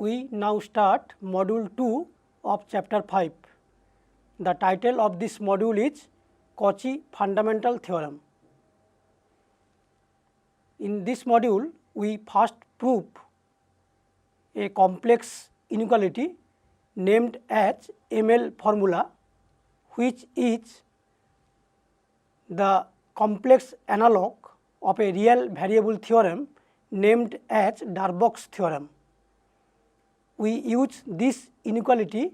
We now start module 2 of chapter 5. The title of this module is Cauchy fundamental theorem. In this module, we first prove a complex inequality named as ML formula, which is the complex analog of a real variable theorem named as Darboux theorem. We use this inequality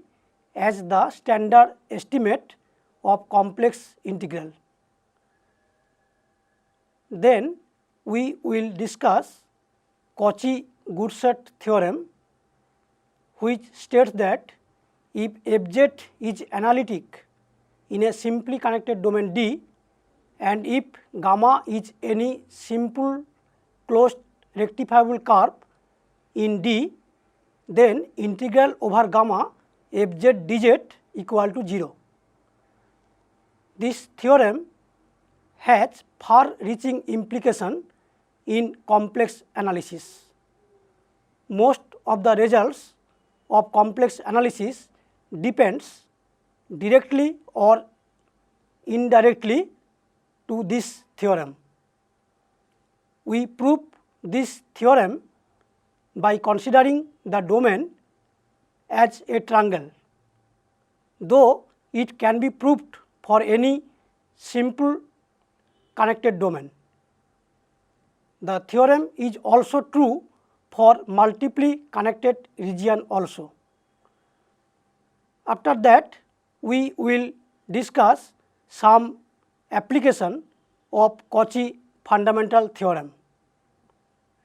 as the standard estimate of complex integral. Then we will discuss Cauchy-Goursat theorem, which states that if fz is analytic in a simply connected domain D and if gamma is any simple closed rectifiable curve in D, then integral over gamma fz dz equal to 0. This theorem has far-reaching implication in complex analysis. Most of the results of complex analysis depends directly or indirectly to this theorem. We prove this theorem by considering the domain as a triangle, though it can be proved for any simple connected domain. The theorem is also true for multiply connected region also. After that, we will discuss some application of Cauchy fundamental theorem,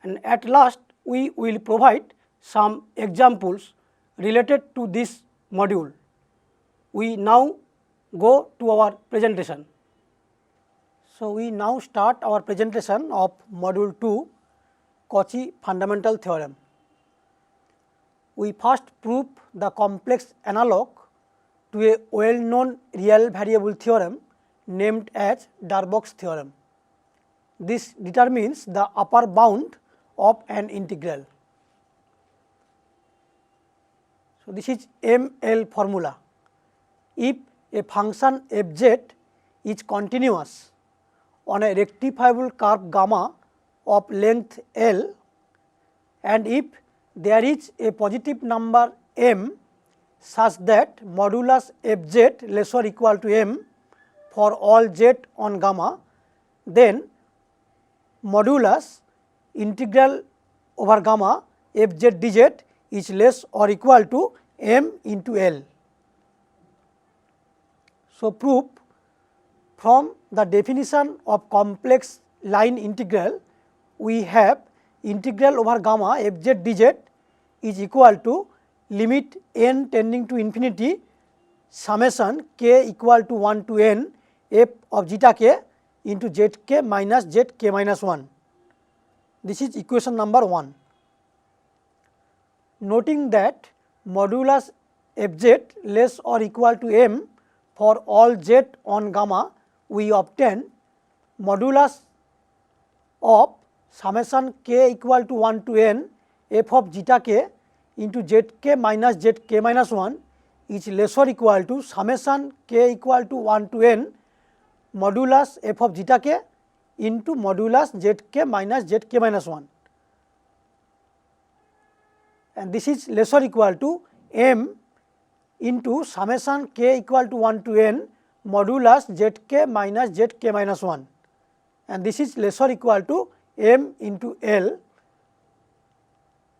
and at last we will provide some examples related to this module. We now go to our presentation. So, we now start our presentation of module 2, Cauchy fundamental theorem. We first prove the complex analog to a well-known real variable theorem named as Darboux theorem. This determines the upper bound of an integral. So, this is ML formula. If a function fz is continuous on a rectifiable curve gamma of length L, and if there is a positive number m such that modulus fz less or equal to m for all z on gamma, then modulus integral over gamma fz dz is less or equal to m into L. So, proof from the definition of complex line integral, we have integral over gamma fz dz is equal to limit n tending to infinity summation k equal to 1 to n f of zeta k into zk minus zk minus 1. This is equation number 1. Noting that modulus fz less or equal to m for all z on gamma, we obtain modulus of summation k equal to 1 to n f of zeta k into zk minus zk minus 1 is less or equal to summation k equal to 1 to n modulus f of zeta k into modulus zk minus zk minus 1, and this is less or equal to m into summation k equal to 1 to n modulus zk minus zk minus 1, and this is less or equal to m into L,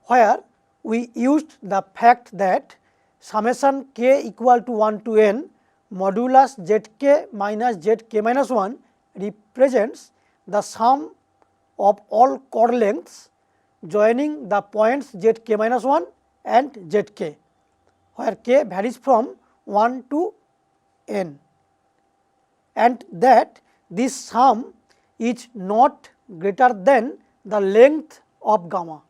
where we used the fact that summation k equal to 1 to n modulus zk minus zk minus 1 represents the sum of all chord lengths joining the points zk minus 1 and zk, where k varies from 1 to n, and that this sum is not greater than the length of gamma.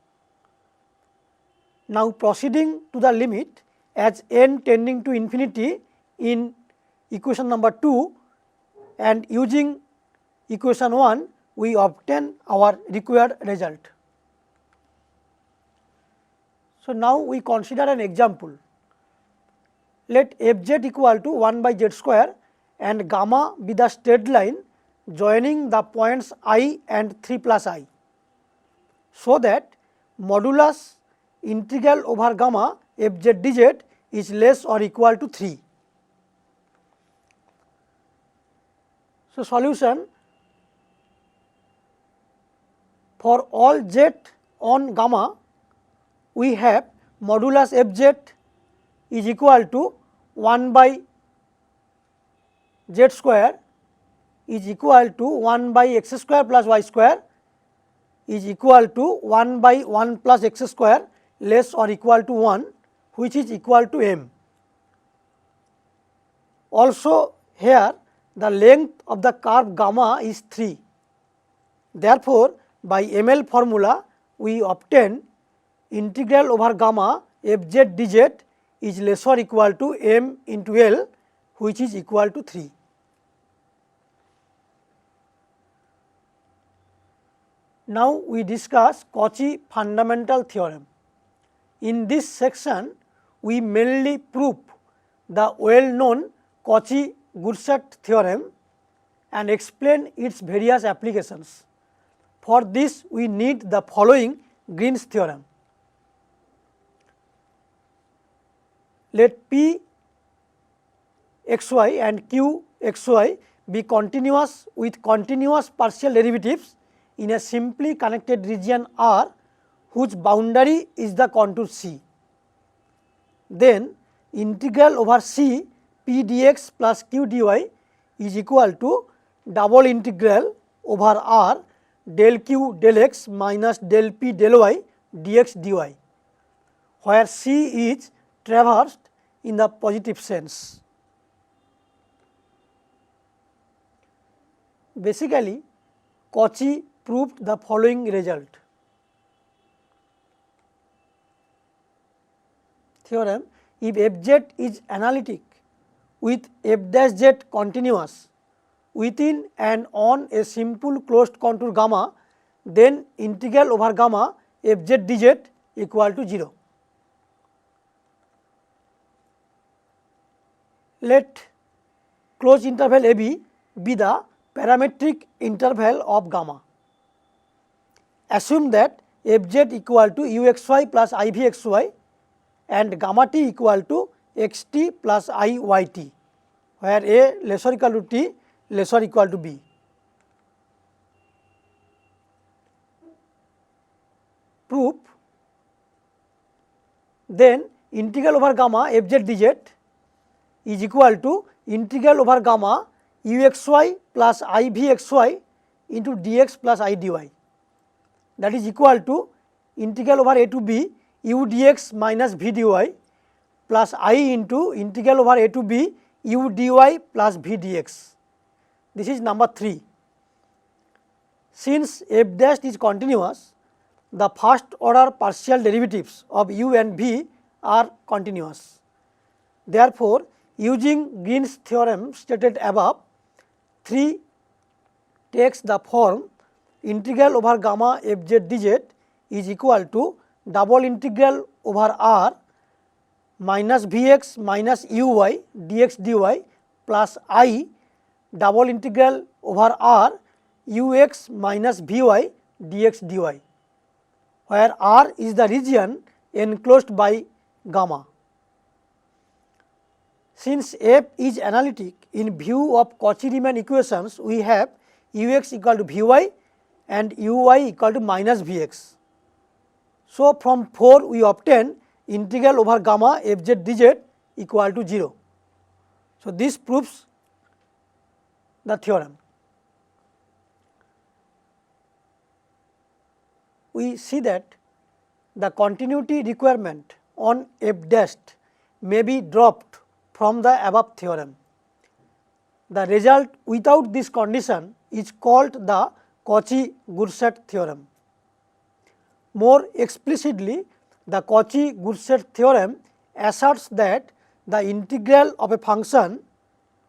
Now, proceeding to the limit as n tending to infinity in equation number 2 and using equation 1, we obtain our required result. So, now we consider an example. Let fz equal to 1 by z square and gamma be the straight line joining the points I and 3 plus I, so that modulus integral over gamma fz dz is less or equal to 3. So, solution: for all z on gamma, we have modulus fz is equal to 1 by z square is equal to 1 by x square plus y square is equal to 1 by 1 plus x square less or equal to 1, which is equal to m. Also here the length of the curve gamma is 3. Therefore, by ML formula we obtain integral over gamma fz dz is less or equal to m into L, which is equal to 3. Now we discuss Cauchy fundamental theorem. In this section we mainly prove the well known Cauchy-Goursat theorem and explain its various applications. For this we need the following Green's theorem. Let P xy and Q xy be continuous with continuous partial derivatives in a simply connected region R whose boundary is the contour C. Then integral over C P dx plus Q dy is equal to double integral over R del Q del x minus del P del y dx dy, where C is traversed in the positive sense. Basically, Cauchy proved the following result. Theorem: if fz is analytic with f dash z continuous within and on a simple closed contour gamma, then integral over gamma fz dz equal to 0. Let closed interval AB be the parametric interval of gamma. Assume that fz equal to uxy plus ivxy and gamma t equal to xt plus iyt, where a less or equal to t less or equal to b. Proof: then integral over gamma fz dz is equal to integral over gamma uxy plus ivxy into dx plus I dy, that is equal to integral over a to b u dx minus v dy plus I into integral over a to b u dy plus v dx. This is number 3. Since f dash is continuous, the first order partial derivatives of u and v are continuous. Therefore, using Green's theorem stated above, 3 takes the form integral over gamma fz dz is equal to double integral over r minus vx minus uy dx dy plus I double integral over r ux minus vy dx dy, where R is the region enclosed by gamma. Since f is analytic, in view of Cauchy-Riemann equations, we have ux equal to vy and uy equal to minus vx. So, from 4 we obtain integral over gamma fz dz equal to 0. So, this proves the theorem. We see that the continuity requirement on f dash may be dropped from the above theorem. The result without this condition is called the Cauchy-Goursat theorem. More explicitly, the Cauchy-Goursat theorem asserts that the integral of a function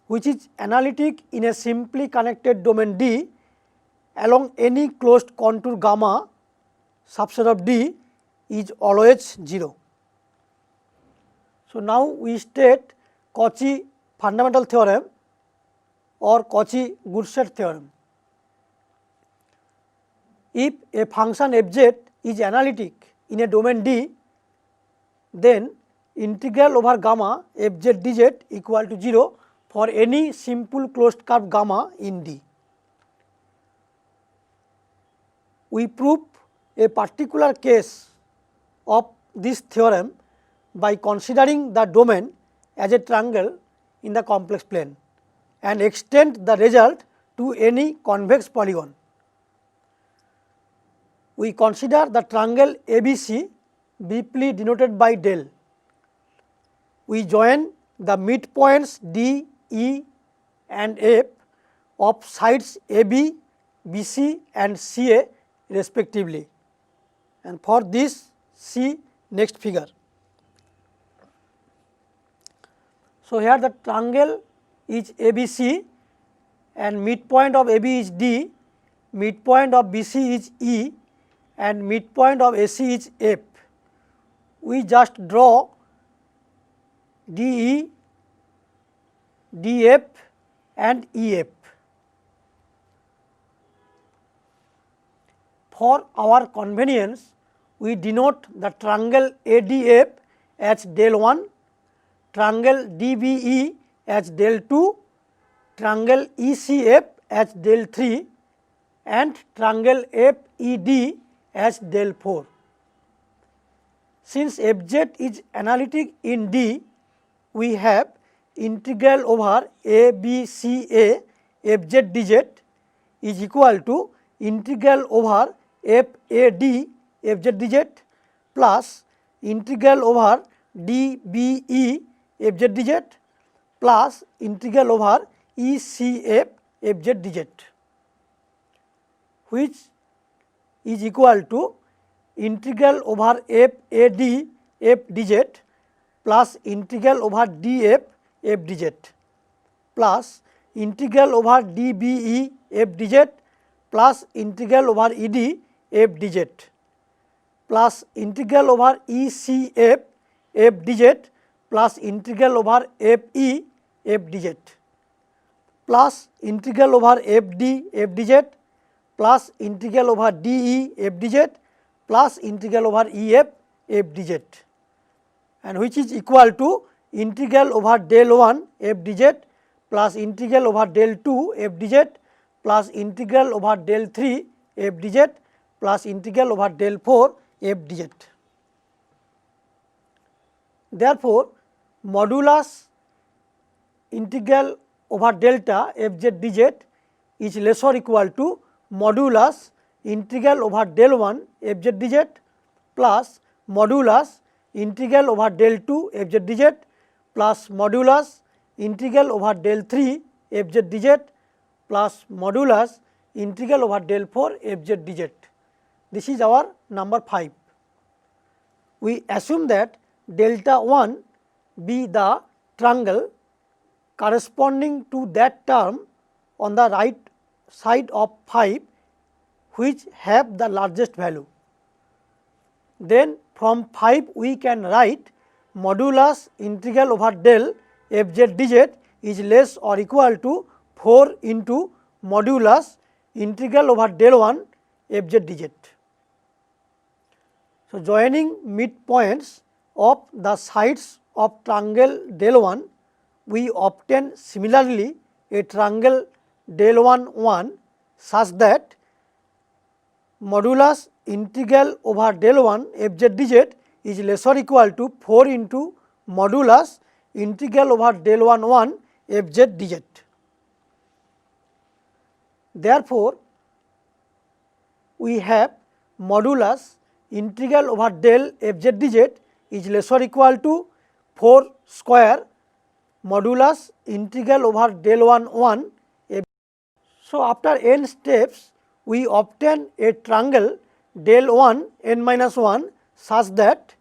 which is analytic in a simply connected domain D along any closed contour gamma subset of D is always 0. So, now we state Cauchy fundamental theorem or Cauchy-Goursat theorem. If a function fz is analytic in a domain D, then integral over gamma fz dz equal to 0 for any simple closed curve gamma in D. We prove a particular case of this theorem by considering the domain as a triangle in the complex plane and extend the result to any convex polygon. We consider the triangle ABC briefly denoted by del. We join the midpoints D, E and F of sides AB, BC and CA respectively, and for this see next figure. So, here the triangle is ABC and midpoint of AB is D, midpoint of BC is E and midpoint of AC is F. We just draw DE, DF and EF. For our convenience, we denote the triangle ADF as del 1, triangle DBE as del 2, triangle ECF as del 3 and triangle FED as del 4. Since fz is analytic in D, we have integral over ABCA fz dz is equal to integral over FAD fz dz plus integral over DBE fz dz plus integral over ECF fz dz, which is equal to integral over FAD f dz plus integral over df f dz plus integral over dBE f dz plus integral over ED f dz plus integral over ECF f dz plus integral over FE f dz plus integral over FD f dz plus integral over DE f dz plus integral over EF f dz, and which is equal to integral over del 1 f dz plus integral over del 2 f dz plus integral over del 3 f dz plus integral over del 4 f dz. Therefore, modulus integral over delta f z dz is less or equal to modulus integral over del 1 f z dz plus modulus integral over del 2 f z dz plus modulus integral over del 3 f z dz plus modulus integral over del 4 f z dz. This is our number 5. We assume that delta 1 be the triangle corresponding to that term on the right side of 5 which have the largest value. Then from 5 we can write modulus integral over del f z dz is less or equal to 4 into modulus integral over del 1 f z dz. So, joining midpoints of the sides of triangle del 1, we obtain similarly a triangle del 1 1 such that modulus integral over del 1 f z dz is less or equal to 4 into modulus integral over del 1 1 f z dz. Therefore, we have modulus integral over del f z dz is less or equal to 4 square modulus integral over del 1 1 f. So, after n steps we obtain a triangle del 1 n minus 1 such that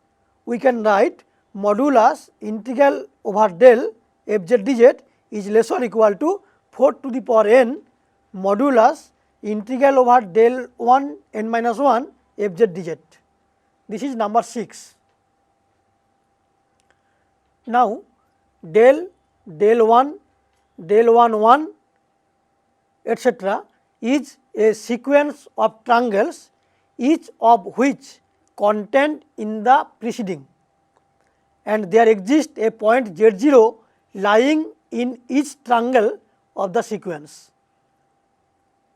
we can write modulus integral over del f z dz is less or equal to 4 to the power n modulus integral over del 1 n minus 1 f z dz. This is number 6. Now del 1, del 1 1 etc. is a sequence of triangles each of which contained in the preceding, and there exists a point Z0 lying in each triangle of the sequence.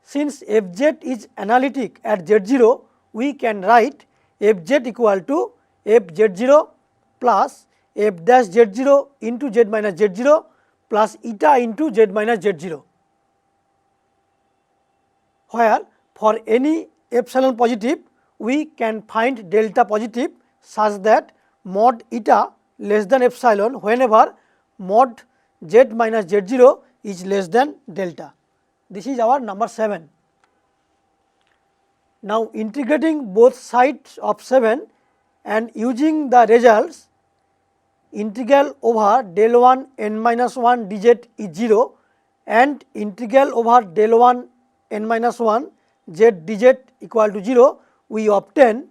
Since Fz is analytic at Z0, we can write Fz equal to Fz0 plus F dash Z0 into Z minus Z0 plus eta into Z minus Z0, where for any epsilon positive we can find delta positive such that mod eta less than epsilon whenever mod Z minus Z0 is less than delta. This is our number 7. Now integrating both sides of 7 and using the results, integral over del 1 n minus 1 dz is 0 and integral over del 1 n minus 1 z dz equal to 0, we obtain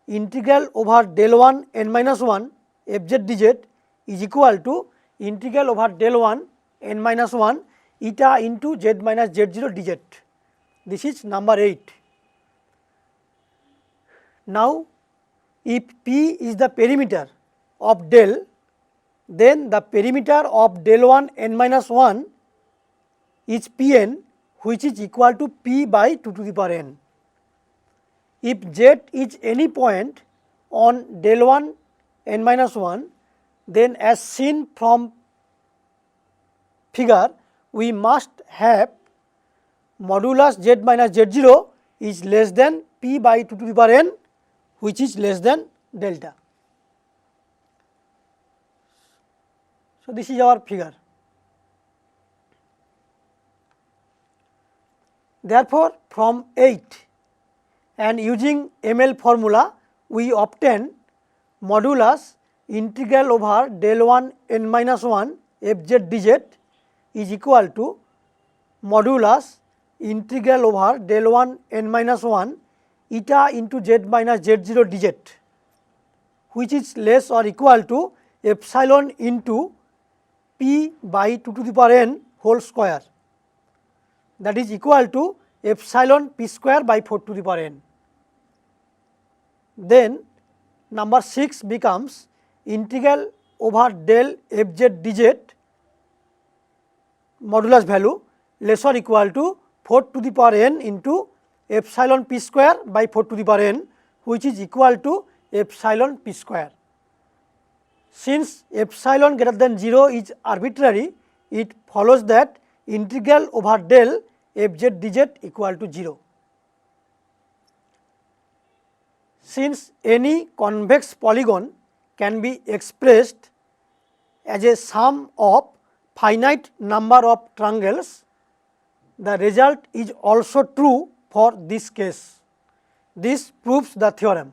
integral over del 1 n minus 1 fz dz is equal to integral over del 1 n minus 1 eta into z minus z0 dz. This is number 8. Now if P is the perimeter of del, then the perimeter of del 1 n minus 1 is Pn, which is equal to P by 2 to the power n. If Z is any point on del 1 n minus 1, then as seen from figure, we must have modulus Z minus Z0 is less than P by 2 to the power n, which is less than delta. So this is our figure. Therefore, from 8 and using ML formula, we obtain modulus integral over del 1 n minus 1 fz dz is equal to modulus integral over del 1 n minus 1 eta into z minus z0 dz, which is less or equal to epsilon into P by 2 to the power n whole square, that is equal to epsilon P square by 4 to the power n. Then number 6 becomes integral over del fz dz modulus value less or equal to 4 to the power n into epsilon P square by 4 to the power n, which is equal to epsilon P square. Since epsilon greater than 0 is arbitrary, it follows that integral over del fz dz equal to 0. Since any convex polygon can be expressed as a sum of finite number of triangles, the result is also true for this case. This proves the theorem.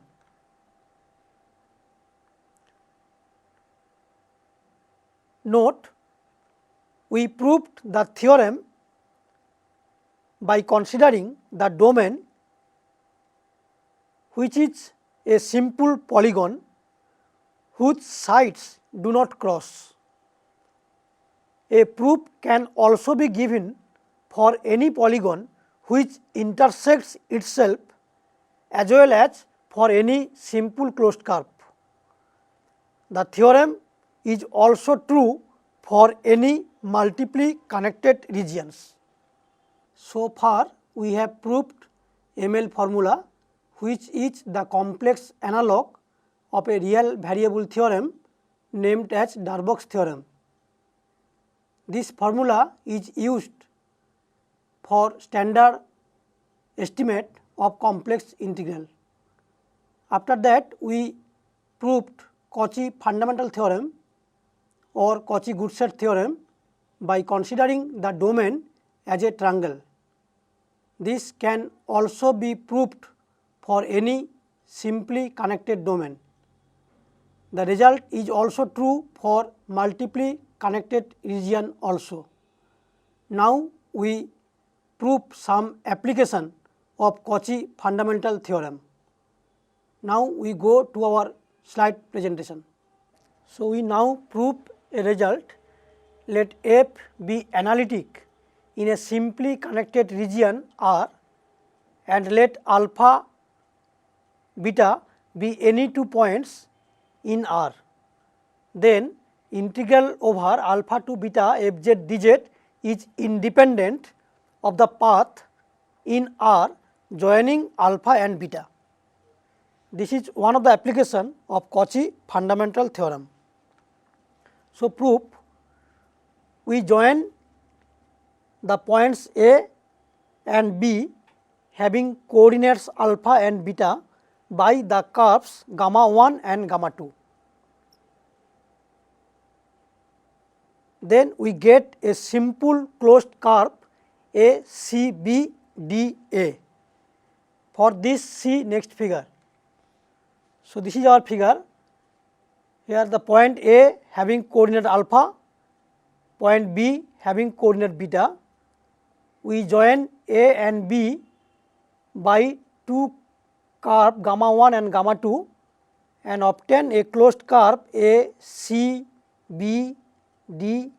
Note, we proved the theorem by considering the domain, which is a simple polygon whose sides do not cross. A proof can also be given for any polygon which intersects itself as well as for any simple closed curve. The theorem is also true for any multiply connected regions. So far we have proved ML formula, which is the complex analog of a real variable theorem named as Darbach's theorem. This formula is used for standard estimate of complex integral. After that, we proved Cauchy fundamental theorem or Cauchy-Goursat theorem by considering the domain as a triangle. This can also be proved for any simply connected domain. The result is also true for multiply connected region also. Now we prove some application of Cauchy fundamental theorem. Now we go to our slide presentation. So, we now prove a result. Let f be analytic in a simply connected region R and let alpha beta be any two points in R. Then integral over alpha to beta f z d z is independent of the path in R joining alpha and beta. This is one of the application of Cauchy fundamental theorem. So, proof: we join the points A and B having coordinates alpha and beta by the curves gamma 1 and gamma 2. Then we get a simple closed curve A C B D A. For this, see next figure. So, this is our figure. Here the point A having coordinate alpha, point B having coordinate beta. We join A and B by two curve gamma 1 and gamma 2 and obtain a closed curve A C B D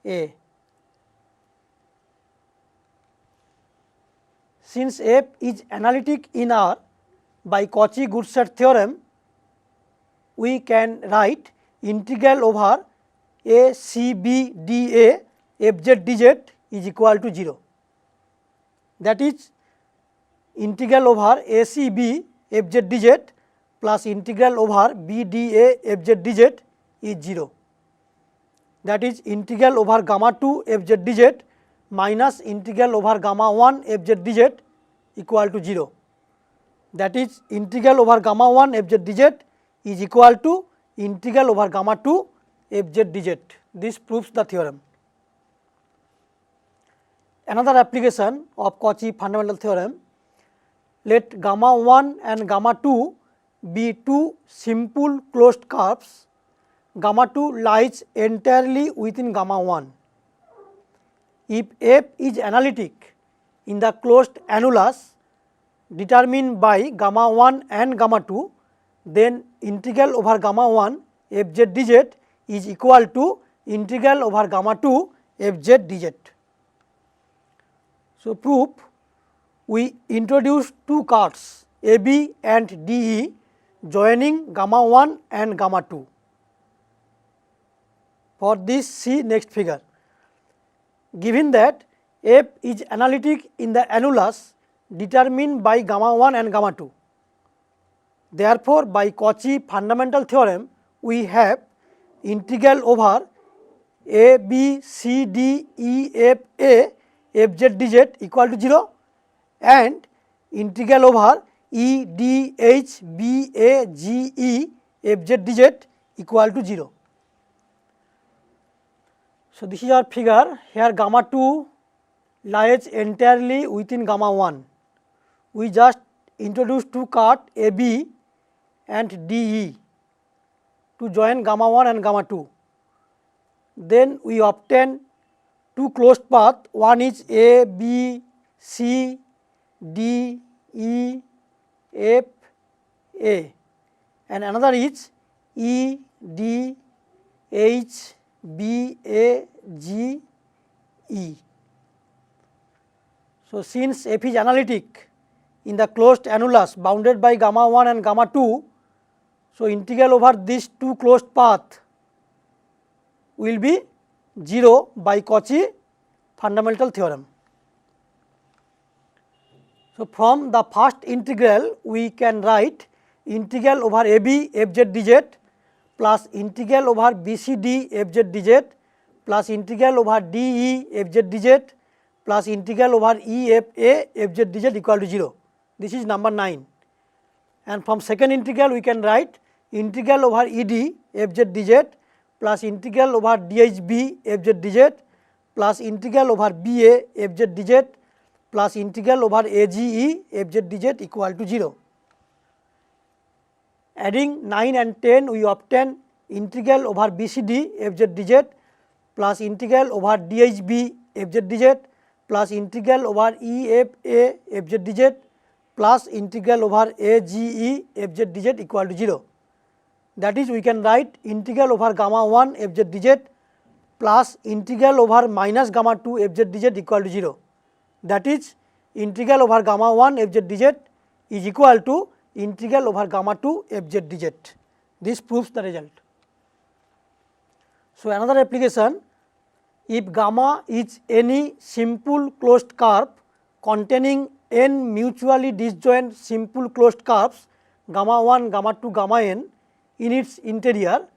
A. Since f is analytic in R by Cauchy-Goursat theorem, we can write integral over A C B D A f z d z is equal to 0. That is integral over A C B f z d z plus integral over B D A f z d z is 0. That is integral over gamma 2 f z d z minus integral over gamma 1 f z d z equal to 0. That is integral over gamma 1 f z d z is equal to integral over gamma 2 f z d z. This proves the theorem. Another application of Cauchy fundamental theorem: let gamma 1 and gamma 2 be two simple closed curves. Gamma 2 lies entirely within gamma 1. If f is analytic in the closed annulus determined by gamma 1 and gamma 2, then integral over gamma 1 f z d z is equal to integral over gamma 2 f z d z. So, proof: we introduce two curves A B and D E joining gamma 1 and gamma 2. For this, see next figure. Given that f is analytic in the annulus determined by gamma 1 and gamma 2, therefore, by Cauchy fundamental theorem we have integral over A B C D E F A f z d z equal to 0 and integral over E D H B A G E f z d z equal to 0. So, this is our figure. Here gamma 2 lies entirely within gamma 1. We just introduce two curves A B and D E to join gamma 1 and gamma 2. Then we obtain two closed paths. One is A B C D E F A and another is E D H B A G E. So, since f is analytic in the closed annulus bounded by gamma 1 and gamma 2, so integral over these two closed paths will be 0 by Cauchy fundamental theorem. So, from the first integral we can write integral over A B f z d z plus integral over B C D f z d z plus integral over D E f z d z plus integral over E f A f z d z equal to 0. This is number 9. And from second integral we can write integral over E D f z d z plus integral over D H B f z d z plus integral over B A f z d z plus integral over A G E f z d z equal to 0. Adding 9 and 10 we obtain integral over B C D f z d z plus integral over D H B f z d z plus integral over E f A f z d z plus integral over A G E f z d z equal to 0. that is we can write integral over gamma 1 fz dz plus integral over minus gamma 2 fz dz equal to 0. That is integral over gamma 1 fz dz is equal to integral over gamma 2 fz dz. This proves the result. So, another application, if gamma is any simple closed curve containing n mutually disjoint simple closed curves gamma 1, gamma 2, gamma n in its interior,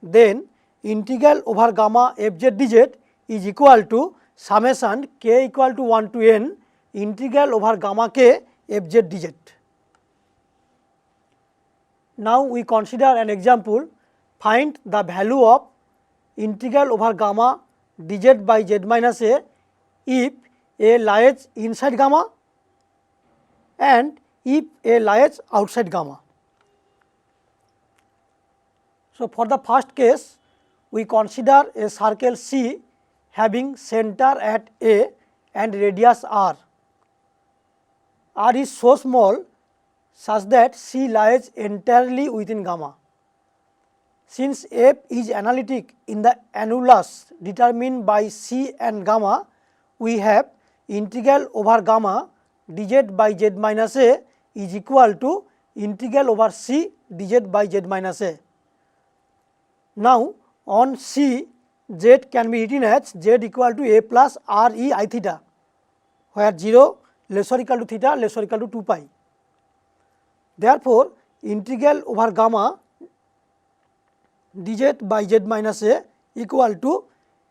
then integral over gamma fz dz is equal to summation k equal to 1 to n integral over gamma k fz dz. Now, we consider an example. Find the value of integral over gamma dz by z minus a if a lies inside gamma and if a lies outside gamma. So, for the first case, we consider a circle C having center at A and radius r. R is so small such that C lies entirely within gamma. Since f is analytic in the annulus determined by C and gamma, we have integral over gamma dz by z minus a is equal to integral over C dz by z minus a. Now, on C, z can be written as z equal to a plus r e I theta, where 0 less or equal to theta less or equal to 2 pi. Therefore, integral over gamma dz by z minus a equal to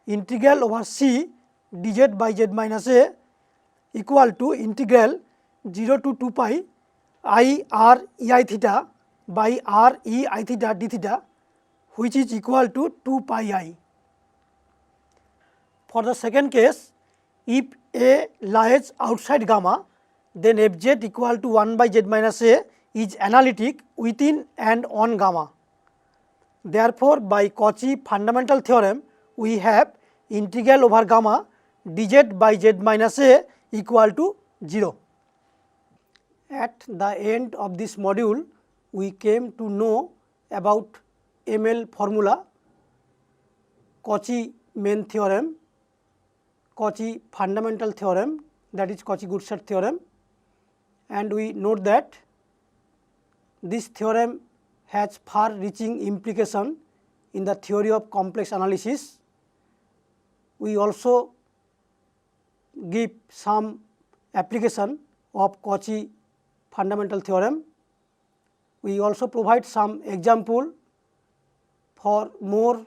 integral over C dz by z minus a equal to integral 0 to 2 pi I r e I theta by r e I theta d theta, which is equal to 2 pi I. For the second case, if A lies outside gamma, then fz equal to 1 by z minus a is analytic within and on gamma. Therefore, by Cauchy fundamental theorem, we have integral over gamma dz by z minus a equal to 0. At the end of this module, we came to know about ML formula, Cauchy main theorem, Cauchy fundamental theorem, that is Cauchy-Gutschat theorem, and we note that this theorem has far reaching implication in the theory of complex analysis. We also give some application of Cauchy fundamental theorem. We also provide some example. For more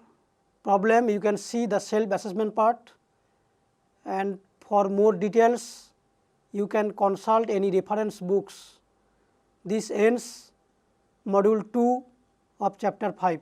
problem, you can see the self assessment part, and for more details you can consult any reference books. This ends module 2 of chapter 5.